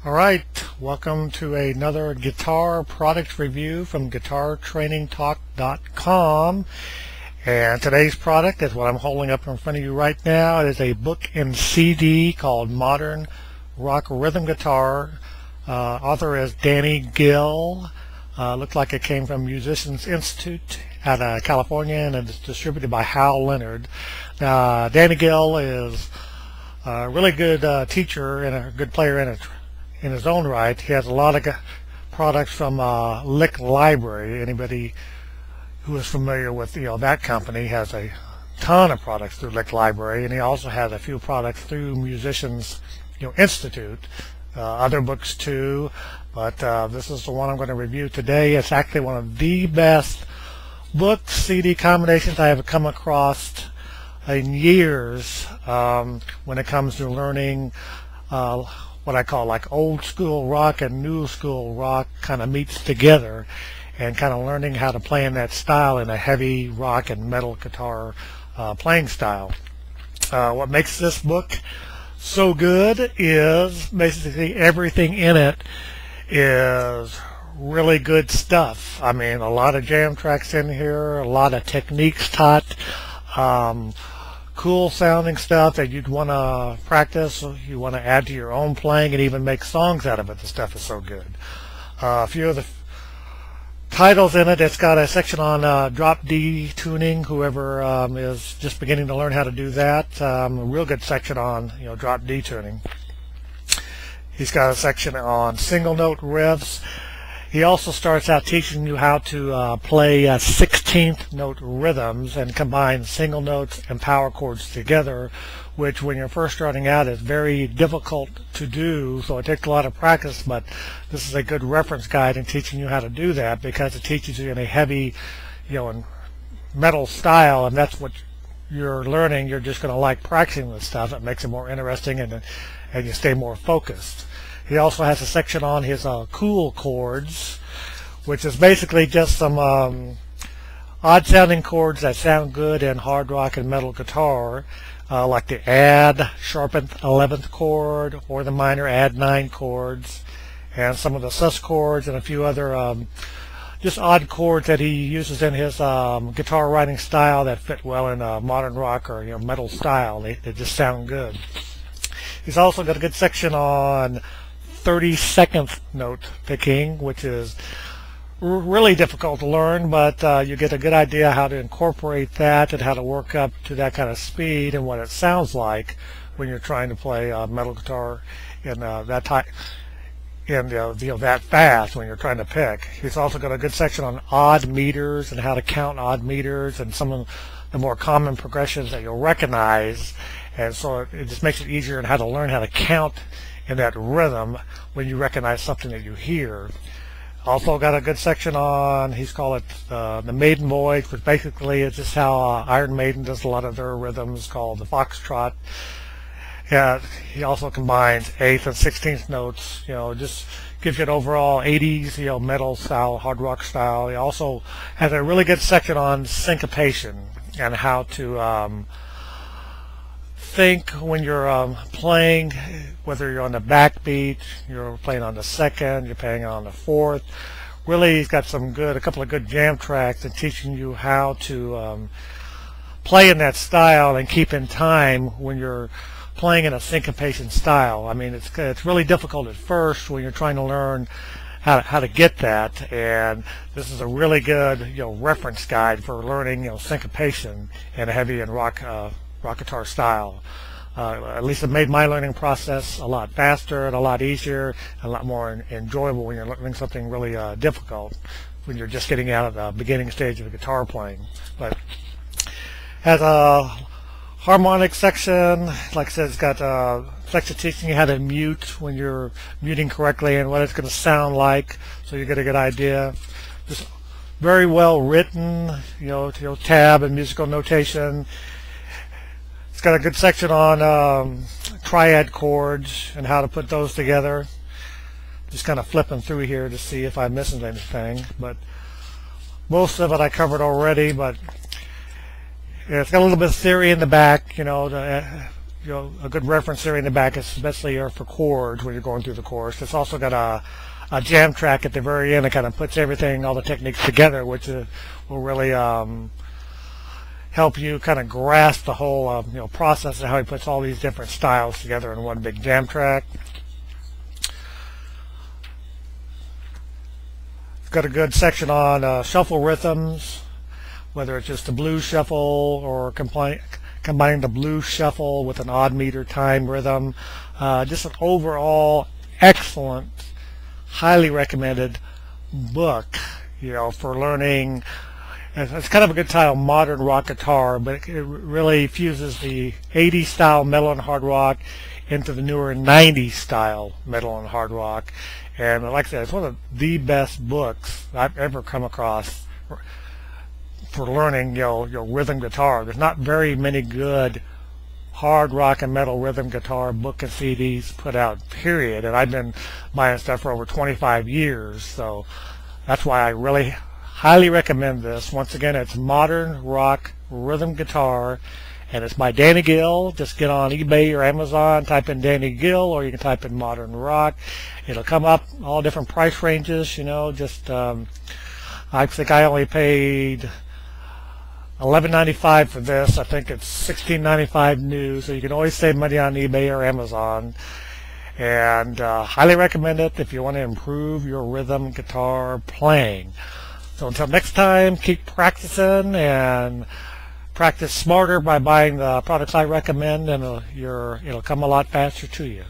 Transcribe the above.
Alright, welcome to another guitar product review from GuitarTrainingTalk.com. And today's product is what I'm holding up in front of you right now. It is a book and CD called Modern Rock Rhythm Guitar. Author is Danny Gill. Looks like it came from Musicians Institute out of California, and it's distributed by Hal Leonard. Danny Gill is a really good teacher and a good player in his own right. He has a lot of products from Lick Library. Anybody who is familiar with that company has a ton of products through Lick Library, and he also has a few products through Musicians Institute. Other books too, but this is the one I'm going to review today. It's actually one of the best book CD combinations I have come across in years when it comes to learning what I call like old school rock and new school rock kind of meets together, and kind of learning how to play in that style in a heavy rock and metal guitar playing style. What makes this book so good is basically everything in it is really good stuff. I mean, a lot of jam tracks in here, a lot of techniques taught, cool sounding stuff that you'd want to practice, you want to add to your own playing, and even make songs out of it. The stuff is so good. A few of the titles in it, it's got a section on drop D tuning, whoever is just beginning to learn how to do that. A real good section on drop D tuning. He's got a section on single note riffs. He also starts out teaching you how to play 16th note rhythms and combine single notes and power chords together, which when you're first starting out is very difficult to do, so it takes a lot of practice. But this is a good reference guide in teaching you how to do that, because it teaches you in a heavy in metal style, and that's what you're learning. You're just going to like practicing this stuff. It makes it more interesting, and you stay more focused. He also has a section on his cool chords, which is basically just some odd sounding chords that sound good in hard rock and metal guitar, like the add sharpened 11th chord or the minor add 9 chords, and some of the sus chords and a few other just odd chords that he uses in his guitar writing style that fit well in modern rock or metal style. They just sound good. He's also got a good section on 32nd note picking, which is really difficult to learn, but you get a good idea how to incorporate that and how to work up to that kind of speed and what it sounds like when you're trying to play metal guitar in that type, that fast when you're trying to pick. He's also got a good section on odd meters and how to count odd meters and some of the more common progressions that you'll recognize, and so it just makes it easier in how to learn how to count in that rhythm when you recognize something that you hear. Also got a good section on, he's called it the Maiden Voyage, which basically is just how Iron Maiden does a lot of their rhythms, called the Foxtrot. He also combines 8th and 16th notes, just gives you an overall 80s metal style, hard rock style. He also has a really good section on syncopation and how to think when you're playing, whether you're on the backbeat, you're playing on the second, you're playing on the fourth. Really, he's got a couple of good jam tracks and teaching you how to play in that style and keep in time when you're playing in a syncopation style. I mean, it's really difficult at first when you're trying to learn how to get that, and this is a really good reference guide for learning syncopation in a heavy and rock guitar style. At least it made my learning process a lot faster and a lot easier and a lot more enjoyable when you're learning something really difficult when you're just getting out of the beginning stage of guitar playing. But has a harmonic section, like I said. It's got a section teaching you how to mute when you're muting correctly and what it's going to sound like, so you get a good idea. Just very well written, tab and musical notation. It's got a good section on triad chords and how to put those together. Just kind of flipping through here to see if I'm missing anything, but most of it I covered already. But it's got a little bit of theory in the back, a good reference area in the back, especially for chords when you're going through the course. It's also got a jam track at the very end that kind of puts everything, all the techniques together, which will really help you kind of grasp the whole process of how he puts all these different styles together in one big jam track. It's got a good section on shuffle rhythms, whether it's just a blues shuffle or combining the blues shuffle with an odd meter time rhythm. Just an overall excellent, highly recommended book, for learning. It's kind of a good title, Modern Rock Guitar, but it really fuses the 80s style metal and hard rock into the newer 90s style metal and hard rock. And like I said, it's one of the best books I've ever come across for learning, your rhythm guitar. There's not very many good hard rock and metal rhythm guitar book and CDs put out, period. And I've been buying stuff for over 25 years, so that's why I really highly recommend this. Once again, it's Modern Rock Rhythm Guitar, and it's by Danny Gill. Just get on eBay or Amazon, type in Danny Gill, or you can type in Modern Rock. It'll come up all different price ranges. I think I only paid $11.95 for this. I think it's $16.95 new, so you can always save money on eBay or Amazon. And highly recommend it if you want to improve your rhythm guitar playing. So until next time, keep practicing and practice smarter by buying the products I recommend, and it'll come a lot faster to you.